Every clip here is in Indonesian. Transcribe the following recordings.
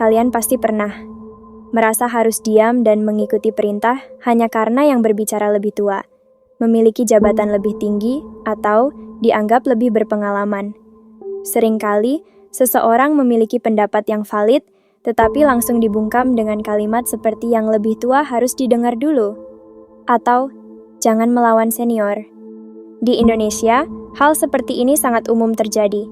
Kalian pasti pernah merasa harus diam dan mengikuti perintah hanya karena yang berbicara lebih tua, memiliki jabatan lebih tinggi, atau dianggap lebih berpengalaman. Seringkali, seseorang memiliki pendapat yang valid, tetapi langsung dibungkam dengan kalimat seperti yang lebih tua harus didengar dulu, atau jangan melawan senior. Di Indonesia, hal seperti ini sangat umum terjadi.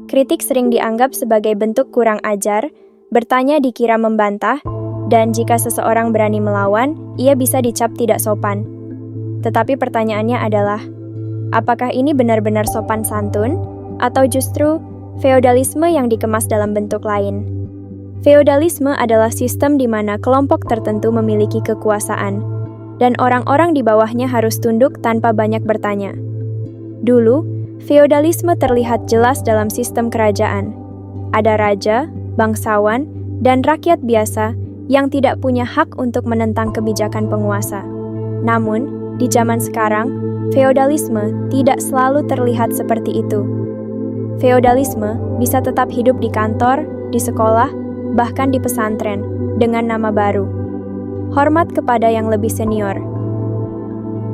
Kritik sering dianggap sebagai bentuk kurang ajar, bertanya dikira membantah, dan jika seseorang berani melawan, ia bisa dicap tidak sopan. Tetapi pertanyaannya adalah, apakah ini benar-benar sopan santun, atau justru feodalisme yang dikemas dalam bentuk lain? Feodalisme adalah sistem di mana kelompok tertentu memiliki kekuasaan, dan orang-orang di bawahnya harus tunduk tanpa banyak bertanya. Dulu, feodalisme terlihat jelas dalam sistem kerajaan. Ada raja, bangsawan, dan rakyat biasa yang tidak punya hak untuk menentang kebijakan penguasa. Namun, di zaman sekarang, feodalisme tidak selalu terlihat seperti itu. Feodalisme bisa tetap hidup di kantor, di sekolah, bahkan di pesantren, dengan nama baru. Hormat kepada yang lebih senior.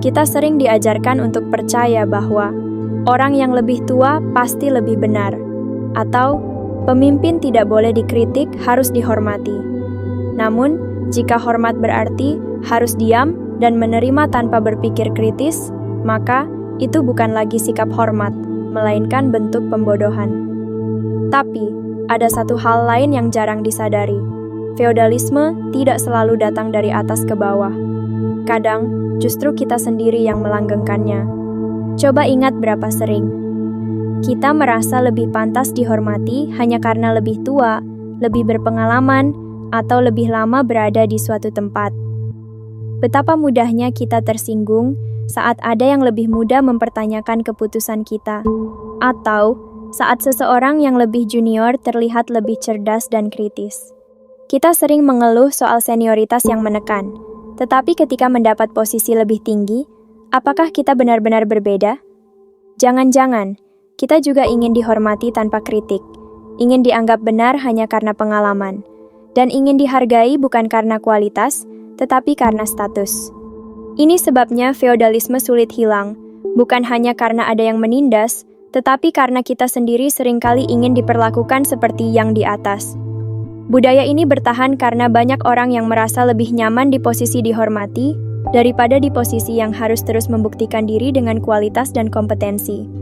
Kita sering diajarkan untuk percaya bahwa orang yang lebih tua pasti lebih benar, atau pemimpin tidak boleh dikritik, harus dihormati. Namun, jika hormat berarti harus diam dan menerima tanpa berpikir kritis, maka itu bukan lagi sikap hormat, melainkan bentuk pembodohan. Tapi, ada satu hal lain yang jarang disadari. Feodalisme tidak selalu datang dari atas ke bawah. Kadang, justru kita sendiri yang melanggengkannya. Coba ingat berapa sering kita merasa lebih pantas dihormati hanya karena lebih tua, lebih berpengalaman, atau lebih lama berada di suatu tempat. Betapa mudahnya kita tersinggung saat ada yang lebih muda mempertanyakan keputusan kita, atau saat seseorang yang lebih junior terlihat lebih cerdas dan kritis. Kita sering mengeluh soal senioritas yang menekan, tetapi ketika mendapat posisi lebih tinggi, apakah kita benar-benar berbeda? Jangan-jangan, kita juga ingin dihormati tanpa kritik, ingin dianggap benar hanya karena pengalaman, dan ingin dihargai bukan karena kualitas, tetapi karena status. Ini sebabnya feodalisme sulit hilang, bukan hanya karena ada yang menindas, tetapi karena kita sendiri seringkali ingin diperlakukan seperti yang di atas. Budaya ini bertahan karena banyak orang yang merasa lebih nyaman di posisi dihormati, daripada di posisi yang harus terus membuktikan diri dengan kualitas dan kompetensi.